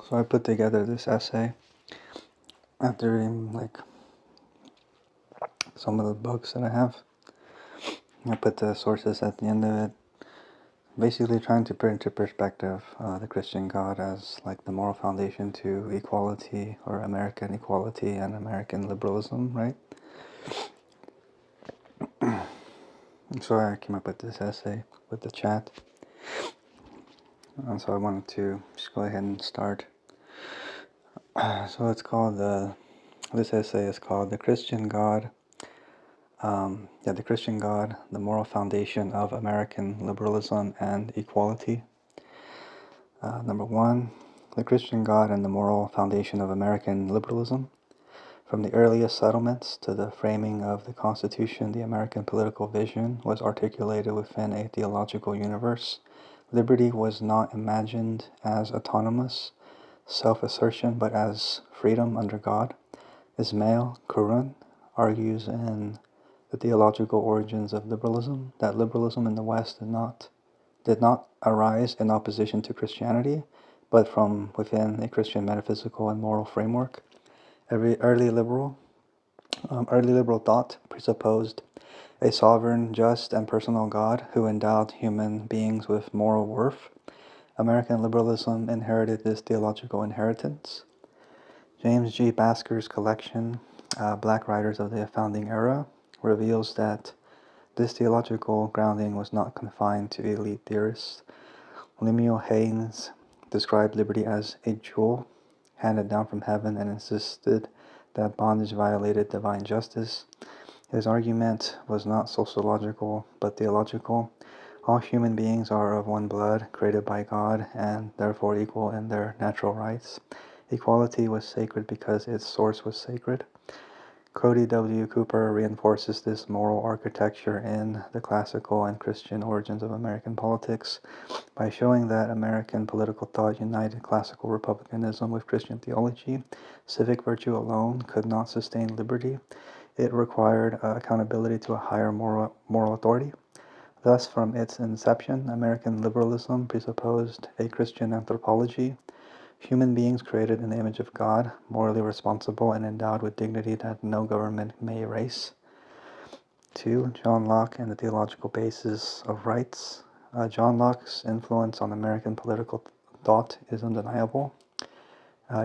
So I put together this essay after reading some of the books that I have. I put the sources at the end of it, basically trying to put into perspective the Christian God as the moral foundation to equality, or American equality and American liberalism, right? So I came up with this essay with the chat, and so I wanted to just go ahead and start. So it's called this essay is called "The Christian God." The Christian God, the moral foundation of American liberalism and equality. Number one, the Christian God and the moral foundation of American liberalism. From the earliest settlements to the framing of the Constitution, the American political vision was articulated within a theological universe. Liberty was not imagined as autonomous self-assertion, but as freedom under God. Ismail Kurun argues in The Theological Origins of Liberalism that liberalism in the West did not arise in opposition to Christianity, but from within a Christian metaphysical and moral framework. Early liberal thought presupposed a sovereign, just, and personal God who endowed human beings with moral worth. American liberalism inherited this theological inheritance. James G. Basker's collection, Black Writers of the Founding Era, reveals that this theological grounding was not confined to elite theorists. Lemuel Haynes described liberty as a jewel handed down from heaven and insisted that bondage violated divine justice. His argument was not sociological but theological. All human beings are of one blood, created by God, and therefore equal in their natural rights. Equality was sacred because its source was sacred. Cody W. Cooper reinforces this moral architecture in The Classical and Christian Origins of American Politics by showing that American political thought united classical republicanism with Christian theology. Civic virtue alone could not sustain liberty. It required accountability to a higher moral authority. Thus, from its inception, American liberalism presupposed a Christian anthropology. Human beings created in the image of God, morally responsible and endowed with dignity that no government may erase. 2. John Locke and the theological basis of rights. John Locke's influence on American political thought is undeniable,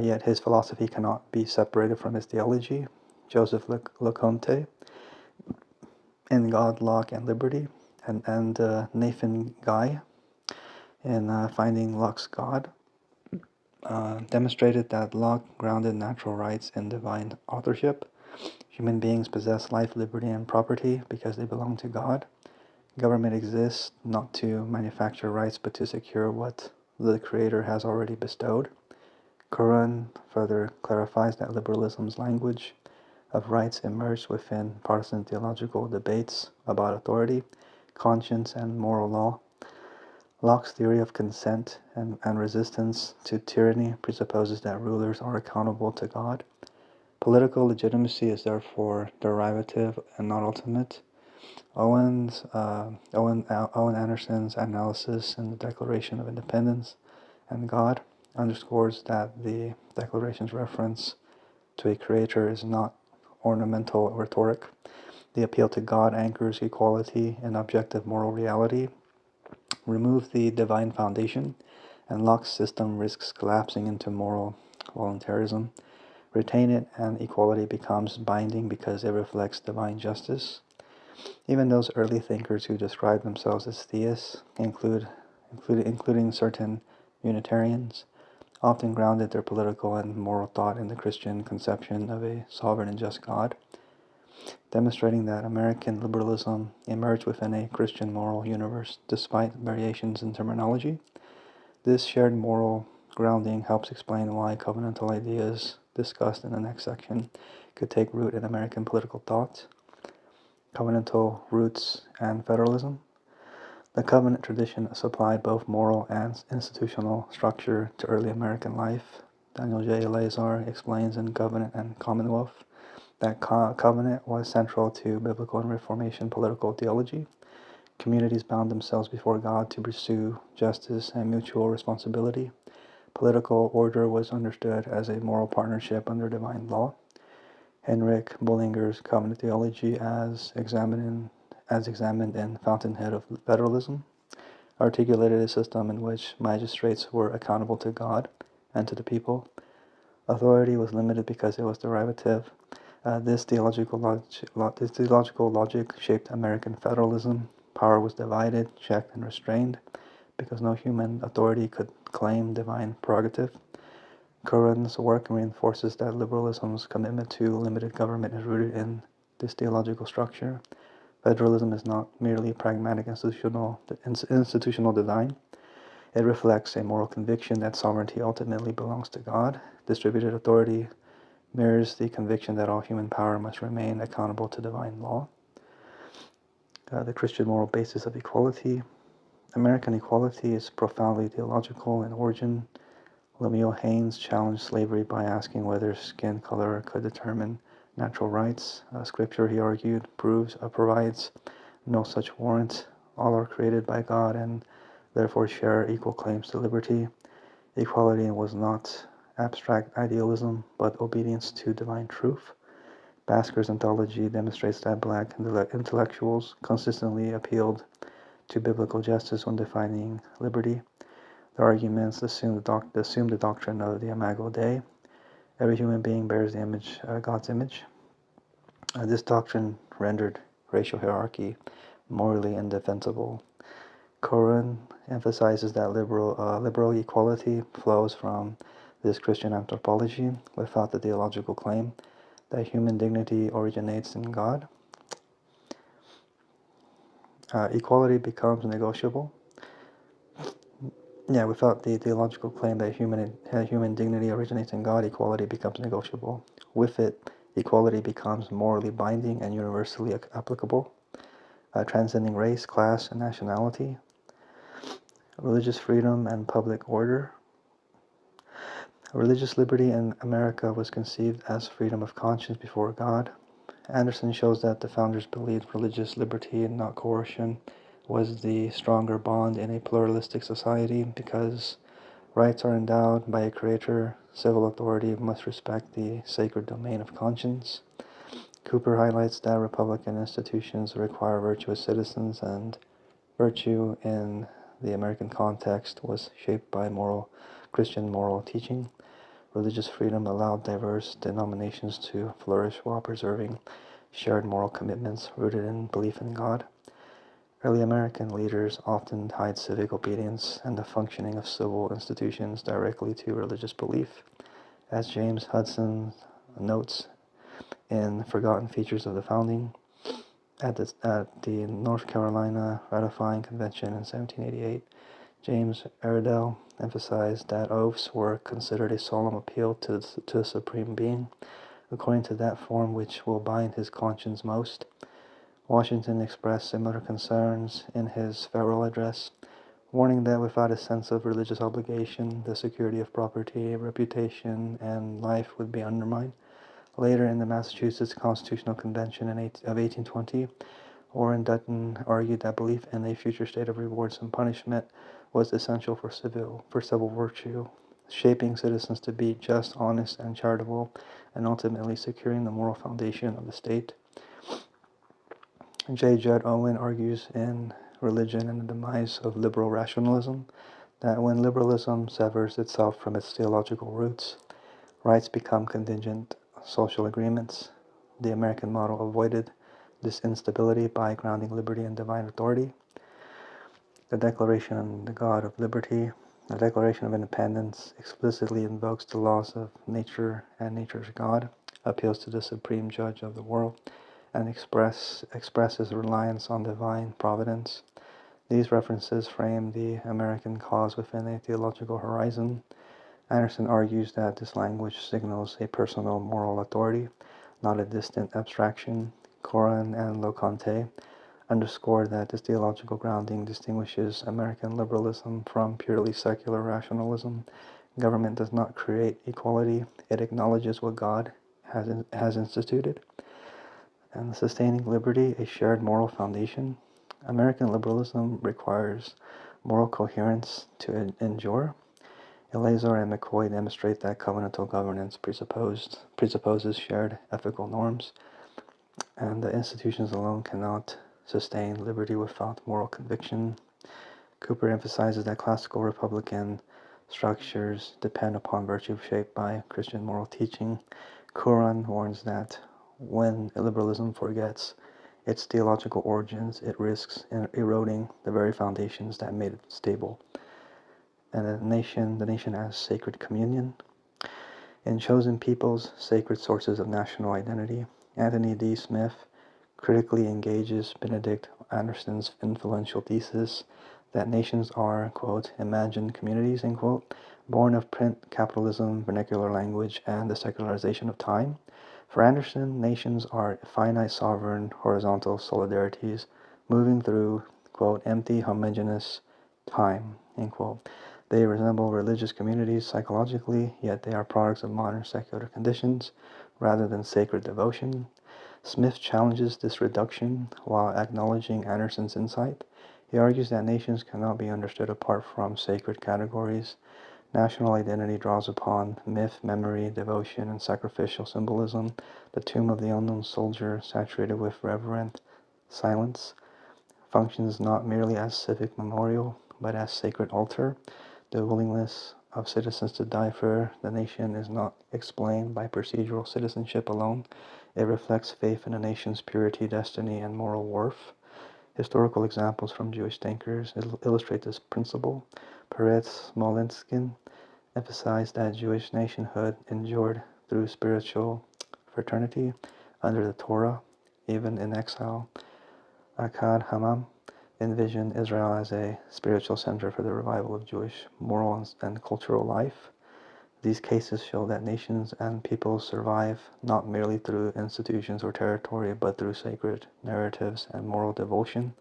yet his philosophy cannot be separated from his theology. Joseph Leconte in God, Locke, and Liberty, and Nathan Guy in Finding Locke's God. Demonstrated that Locke grounded natural rights in divine authorship. Human beings possess life, liberty, and property because they belong to God. Government exists not to manufacture rights, but to secure what the Creator has already bestowed. Curran further clarifies that liberalism's language of rights emerged within Protestant theological debates about authority, conscience, and moral law. Locke's theory of consent and resistance to tyranny presupposes that rulers are accountable to God. Political legitimacy is therefore derivative and not ultimate. Owen Anderson's analysis in the Declaration of Independence and God underscores that the Declaration's reference to a creator is not ornamental rhetoric. The appeal to God anchors equality in objective moral reality. Remove the divine foundation, and Locke's system risks collapsing into moral voluntarism. Retain it, and equality becomes binding because it reflects divine justice. Even those early thinkers who describe themselves as theists, including certain Unitarians, often grounded their political and moral thought in the Christian conception of a sovereign and just God, demonstrating that American liberalism emerged within a Christian moral universe despite variations in terminology. This shared moral grounding helps explain why covenantal ideas discussed in the next section could take root in American political thought. Covenantal roots and federalism. The covenant tradition supplied both moral and institutional structure to early American life. Daniel J. Lazar explains in Covenant and Commonwealth that covenant was central to biblical and Reformation political theology. Communities bound themselves before God to pursue justice and mutual responsibility. Political order was understood as a moral partnership under divine law. Henrik Bullinger's Covenant theology, as examined in Fountainhead of Federalism, articulated a system in which magistrates were accountable to God and to the people. Authority was limited because it was derivative. This theological logic shaped American federalism. Power was divided, checked, and restrained because no human authority could claim divine prerogative. Kurun's work reinforces that liberalism's commitment to limited government is rooted in this theological structure. Federalism is not merely pragmatic institutional design. It reflects a moral conviction that sovereignty ultimately belongs to God. Distributed authority mirrors the conviction that all human power must remain accountable to divine law. The Christian moral basis of equality. American equality is profoundly theological in origin. Lemuel Haynes challenged slavery by asking whether skin color could determine natural rights. Scripture, he argued, provides no such warrant. All are created by God and therefore share equal claims to liberty. Equality was not abstract idealism, but obedience to divine truth. Basker's anthology demonstrates that black intellectuals consistently appealed to biblical justice when defining liberty. The arguments assume the doctrine of the Imago Dei. Every human being bears the image, God's image. This doctrine rendered racial hierarchy morally indefensible. Kurun emphasizes that liberal equality flows from this Christian anthropology without the theological claim that human dignity originates in God. Equality becomes negotiable. Without the theological claim that human dignity originates in God, equality becomes negotiable. With it, equality becomes morally binding and universally applicable, transcending race, class, and nationality. Religious freedom and public order. Religious liberty in America was conceived as freedom of conscience before God. Anderson shows that the founders believed religious liberty and not coercion was the stronger bond in a pluralistic society because rights are endowed by a creator. Civil authority must respect the sacred domain of conscience. Cooper highlights that Republican institutions require virtuous citizens, and virtue in the American context was shaped by Christian moral teaching. Religious freedom allowed diverse denominations to flourish while preserving shared moral commitments rooted in belief in God. Early American leaders often tied civic obedience and the functioning of civil institutions directly to religious belief. As James Hutson notes in Forgotten Features of the Founding, at the North Carolina Ratifying Convention in 1788, James Iredell emphasized that oaths were considered a solemn appeal to the Supreme Being, according to that form which will bind his conscience most. Washington expressed similar concerns in his farewell address, warning that without a sense of religious obligation, the security of property, reputation, and life would be undermined. Later, in the Massachusetts Constitutional Convention of 1820, Warren Dutton argued that belief in a future state of rewards and punishment was essential for civil virtue, shaping citizens to be just, honest, and charitable, and ultimately securing the moral foundation of the state. J. Judd Owen argues in Religion and the Demise of Liberal Rationalism that when liberalism severs itself from its theological roots, rights become contingent social agreements. The American model avoided this instability by grounding liberty in divine authority. The Declaration of the God of Liberty, the Declaration of Independence, explicitly invokes the laws of nature and nature's God, appeals to the supreme judge of the world, and expresses reliance on divine providence. These references frame the American cause within a theological horizon. Anderson argues that this language signals a personal moral authority, not a distant abstraction. Kurun and Locke underscore that this theological grounding distinguishes American liberalism from purely secular rationalism. Government does not create equality, it acknowledges what God has instituted. And sustaining liberty, a shared moral foundation. American liberalism requires moral coherence to endure. Eleazar and McCoy demonstrate that covenantal governance presupposes shared ethical norms, and the institutions alone cannot sustain liberty without moral conviction. Cooper emphasizes that classical republican structures depend upon virtue shaped by Christian moral teaching. Kurun warns that when liberalism forgets its theological origins, it risks eroding the very foundations that made it stable. And the nation as sacred communion. In Chosen Peoples, Sacred Sources of National Identity, Anthony D. Smith critically engages Benedict Anderson's influential thesis that nations are, quote, imagined communities, end quote, born of print, capitalism, vernacular language, and the secularization of time. For Anderson, nations are finite, sovereign, horizontal solidarities moving through, quote, empty, homogeneous time, end quote. They resemble religious communities psychologically, yet they are products of modern secular conditions rather than sacred devotion. Smith challenges this reduction while acknowledging Anderson's insight. He argues that nations cannot be understood apart from sacred categories. National identity draws upon myth, memory, devotion, and sacrificial symbolism. The tomb of the unknown soldier, saturated with reverent silence, functions not merely as civic memorial, but as sacred altar. The willingness of citizens to die for the nation is not explained by procedural citizenship alone. It reflects faith in a nation's purity, destiny, and moral worth. Historical examples from Jewish thinkers illustrate this principle. Peretz Smolenskin emphasized that Jewish nationhood endured through spiritual fraternity under the Torah, even in exile. Akkad Hamam envisioned Israel as a spiritual center for the revival of Jewish moral and cultural life. These cases show that nations and peoples survive not merely through institutions or territory, but through sacred narratives and moral devotion.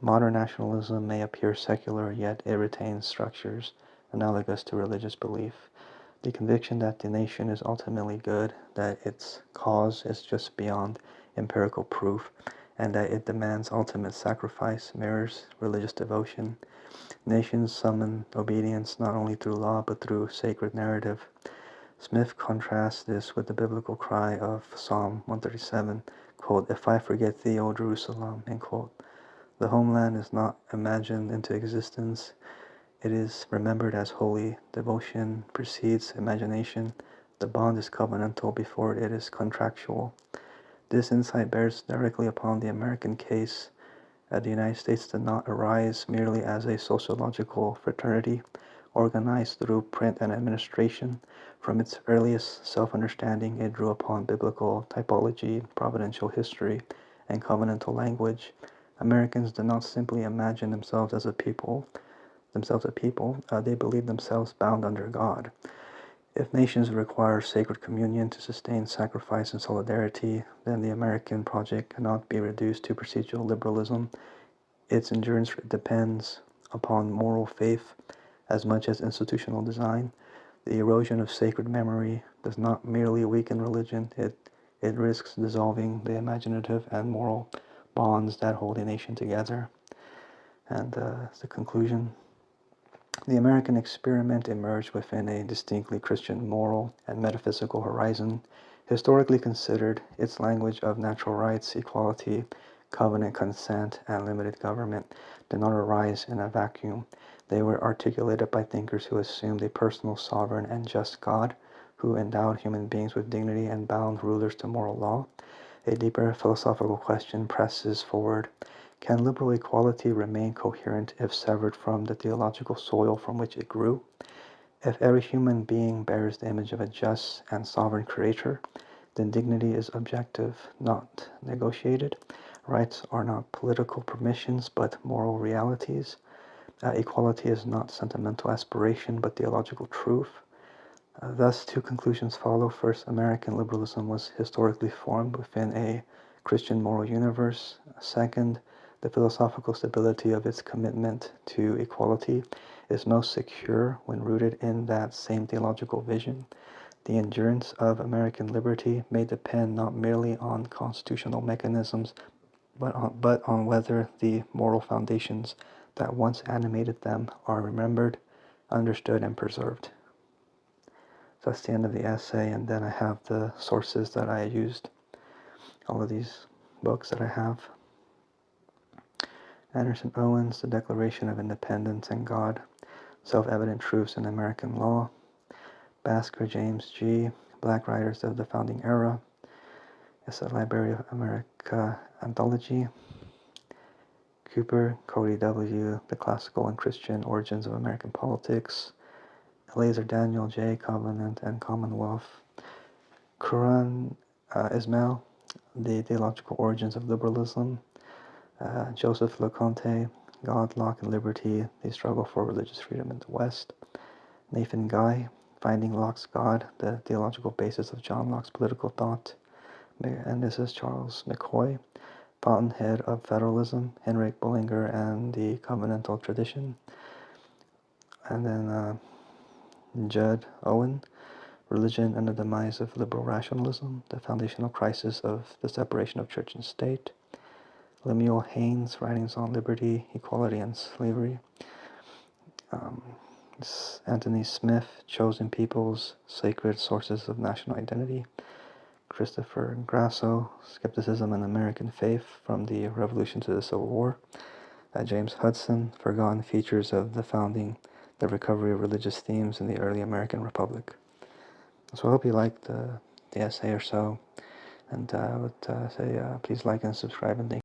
Modern nationalism may appear secular, yet it retains structures analogous to religious belief. The conviction that the nation is ultimately good, that its cause is just beyond empirical proof, and that it demands ultimate sacrifice mirrors religious devotion. Nations summon obedience not only through law but through sacred narrative. Smith contrasts this with the biblical cry of Psalm 137, quote, "If I forget thee, O Jerusalem," end quote. The homeland is not imagined into existence. It is remembered as holy. Devotion precedes imagination. The bond is covenantal before it is contractual. This insight bears directly upon the American case. The United States did not arise merely as a sociological fraternity organized through print and administration. From its earliest self-understanding, it drew upon biblical typology, providential history, and covenantal language. Americans did not simply imagine themselves a people, they believed themselves bound under God. If nations require sacred communion to sustain sacrifice and solidarity, then the American project cannot be reduced to procedural liberalism. Its endurance depends upon moral faith as much as institutional design. The erosion of sacred memory does not merely weaken religion, it risks dissolving the imaginative and moral bonds that hold a nation together. And as a conclusion, the American experiment emerged within a distinctly Christian moral and metaphysical horizon. Historically considered, its language of natural rights, equality, covenant consent, and limited government did not arise in a vacuum. They were articulated by thinkers who assumed a personal, sovereign, and just God, who endowed human beings with dignity and bound rulers to moral law. A deeper philosophical question presses forward. Can liberal equality remain coherent if severed from the theological soil from which it grew? If every human being bears the image of a just and sovereign creator, then dignity is objective, not negotiated. Rights are not political permissions, but moral realities. Equality is not sentimental aspiration, but theological truth. Thus, two conclusions follow. First, American liberalism was historically formed within a Christian moral universe. Second, the philosophical stability of its commitment to equality is most secure when rooted in that same theological vision. The endurance of American liberty may depend not merely on constitutional mechanisms, but on whether the moral foundations that once animated them are remembered, understood and preserved. So that's the end of the essay, and then I have the sources that I used, all of these books that I have. Anderson Owens, The Declaration of Independence and God, Self-Evident Truths in American Law. Basker, James G., Black Writers of the Founding Era. It's a Library of America Anthology. Cooper, Cody W., The Classical and Christian Origins of American Politics. Laser Daniel J., Covenant and Commonwealth. Kurun, Ismail, The Theological Origins of Liberalism. Joseph LeConte, God, Locke, and Liberty, The Struggle for Religious Freedom in the West. Nathan Guy, Finding Locke's God, The Theological Basis of John Locke's Political Thought. And this is Charles McCoy, Fountainhead of Federalism, Henrik Bullinger and the Covenantal Tradition. And then Judd Owen, Religion and the Demise of Liberal Rationalism, The Foundational Crisis of the Separation of Church and State. Lemuel Haynes, Writings on Liberty, Equality, and Slavery. Anthony Smith, Chosen Peoples, Sacred Sources of National Identity. Christopher Grasso, Skepticism and American Faith, From the Revolution to the Civil War. James Hutson, Forgotten Features of the Founding, the Recovery of Religious Themes in the Early American Republic. So I hope you liked the essay or so, and I would say please like and subscribe, and thank you.